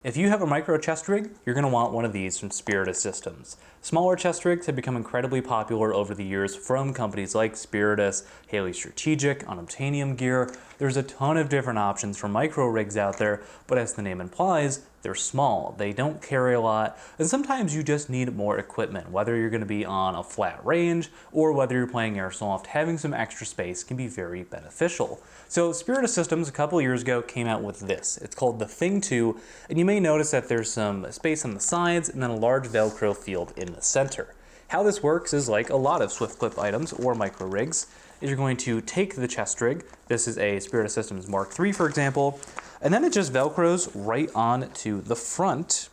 If you have a micro chest rig, you're going to want one of these from Spiritus systems. Smaller chest rigs have become incredibly popular over the years from companies like Spiritus, Haley Strategic, Unobtainium Gear. There's a ton of different options for micro rigs out there, but as the name implies, they're small, they don't carry a lot, and sometimes you just need more equipment. Whether you're going to be on a flat range or whether you're playing airsoft, having some extra space can be very beneficial. So Spiritus Systems a couple years ago came out with this. It's called the Thing 2, and you may notice that there's some space on the sides and then a large Velcro field in the center. How this works is like a lot of swift clip items or micro rigs, is you're going to take the chest rig, this is a Spiritus Systems Mark III for example, and then it just Velcros right on to the front.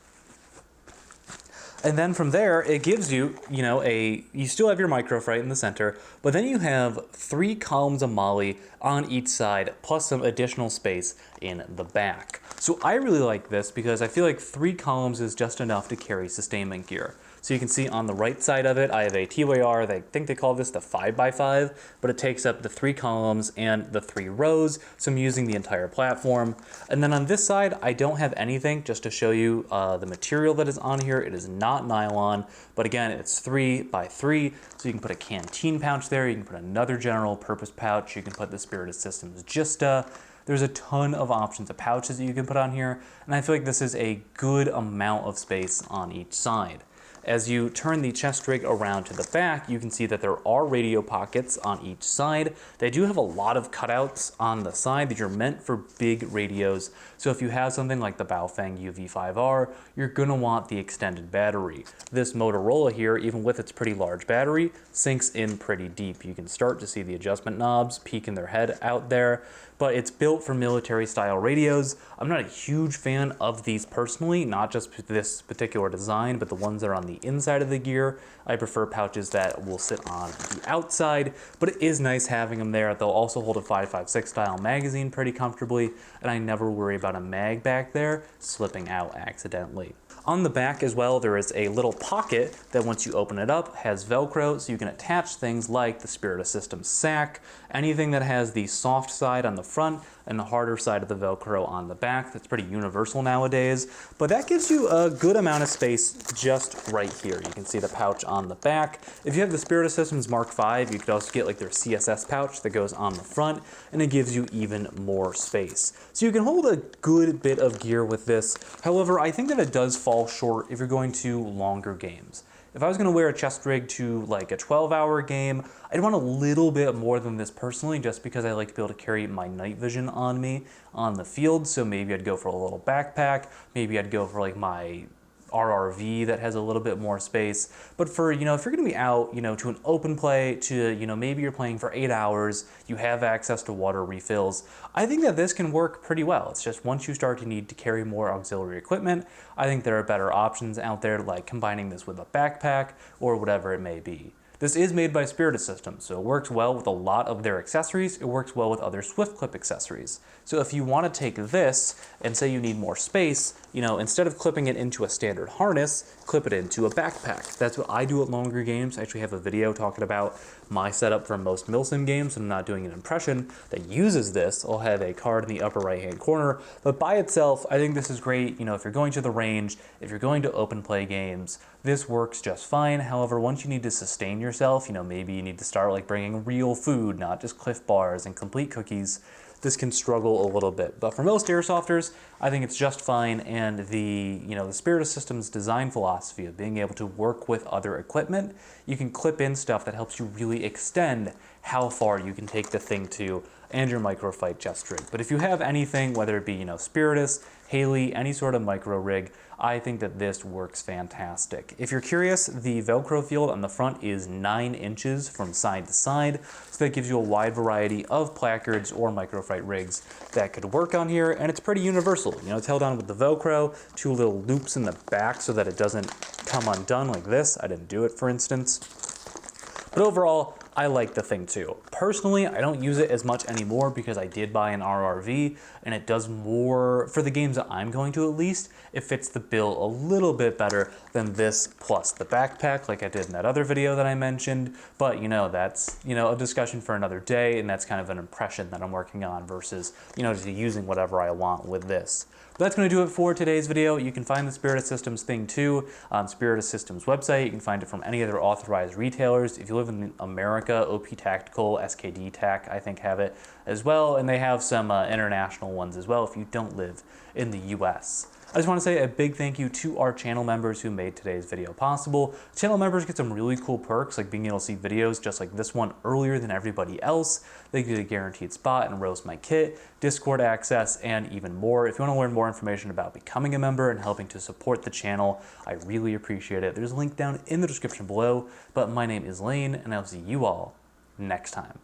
And then from there, it gives you, you still have your micro right in the center, but then you have 3 columns of MOLLE on each side, plus some additional space in the back. So I really like this because I feel like 3 columns is just enough to carry sustainment gear. So you can see on the right side of it, I have a TYR, I think they call this the 5x5, but it takes up the 3 columns and the 3 rows, so I'm using the entire platform. And then on this side, I don't have anything, just to show you the material that is on here. It is not nylon, but again, it's 3x3, so you can put a canteen pouch there, you can put another general purpose pouch, you can put the Spiritus Systems Gista. There's a ton of options of pouches that you can put on here, and I feel like this is a good amount of space on each side. As you turn the chest rig around to the back, you can see that there are radio pockets on each side. They do have a lot of cutouts on the side that are meant for big radios. So if you have something like the Baofeng UV5R, you're gonna want the extended battery. This Motorola here, even with its pretty large battery, sinks in pretty deep. You can start to see the adjustment knobs peeking their head out there, but it's built for military style radios. I'm not a huge fan of these personally, not just this particular design, but the ones that are on the inside of the gear. I prefer pouches that will sit on the outside, but it is nice having them there. They'll also hold a 5.56 style magazine pretty comfortably, and I never worry about a mag back there slipping out accidentally. On the back as well, there is a little pocket that once you open it up has Velcro, so you can attach things like the Spiritus Systems sack, anything that has the soft side on the front and the harder side of the Velcro on the back. That's pretty universal nowadays, but that gives you a good amount of space just right here. You can see the pouch on the back. If you have the Spiritus Systems Mark V, you could also get like their CSS pouch that goes on the front, and it gives you even more space. So you can hold a good bit of gear with this. However, I think that it does fall short if you're going to longer games. If I was going to wear a chest rig to like a 12-hour game, I'd want a little bit more than this personally, just because I like to be able to carry my night vision on me on the field. So maybe I'd go for a little backpack, maybe I'd go for like my RRV that has a little bit more space. But for, if you're going to be out, to an open play, to, maybe you're playing for 8 hours, you have access to water refills, I think that this can work pretty well. It's just once you start to need to carry more auxiliary equipment, I think there are better options out there, like combining this with a backpack or whatever it may be. This is made by Spiritus Systems, so it works well with a lot of their accessories. It works well with other swift clip accessories. So if you want to take this and say you need more space, instead of clipping it into a standard harness, clip it into a backpack. That's what I do at longer games. I actually have a video talking about my setup for most milsim games. I'm not doing an impression that uses this. I'll have a card in the upper right-hand corner, but by itself, I think this is great. If you're going to the range, if you're going to open play games, this works just fine. However, once you need to sustain yourself, maybe you need to start like bringing real food, not just Cliff Bars and Complete Cookies, this can struggle a little bit. But for most airsofters, I think it's just fine, and the Spiritus Systems design philosophy of being able to work with other equipment, you can clip in stuff that helps you really extend how far you can take the Thing 2 and your microfight chest rig. But if you have anything, whether it be Spiritus, Haley, any sort of micro rig, I think that this works fantastic. If you're curious, the Velcro field on the front is 9 inches from side to side, so that gives you a wide variety of placards or microfight rigs that could work on here, and it's pretty universal. It's held on with the Velcro, 2 little loops in the back so that it doesn't come undone like this. I didn't do it, for instance. But overall, I like the Thing 2. Personally, I don't use it as much anymore because I did buy an RRV, and it does more, for the games that I'm going to at least, it fits the bill a little bit better than this plus the backpack like I did in that other video that I mentioned. But that's, a discussion for another day, and that's kind of an impression that I'm working on versus, just using whatever I want with this. But that's going to do it for today's video. You can find the Spiritus Systems thing too on Spiritus Systems website. You can find it from any other authorized retailers. If you live in America, OP Tactical, SKD Tac, I think have it as well. And they have some international ones as well if you don't live in the US. I just want to say a big thank you to our channel members who made today's video possible. Channel members get some really cool perks, like being able to see videos just like this one earlier than everybody else. They get a guaranteed spot in Roast My Kit, Discord access, and even more. If you want to learn more information about becoming a member and helping to support the channel, I really appreciate it. There's a link down in the description below. But my name is Lane, and I'll see you all next time.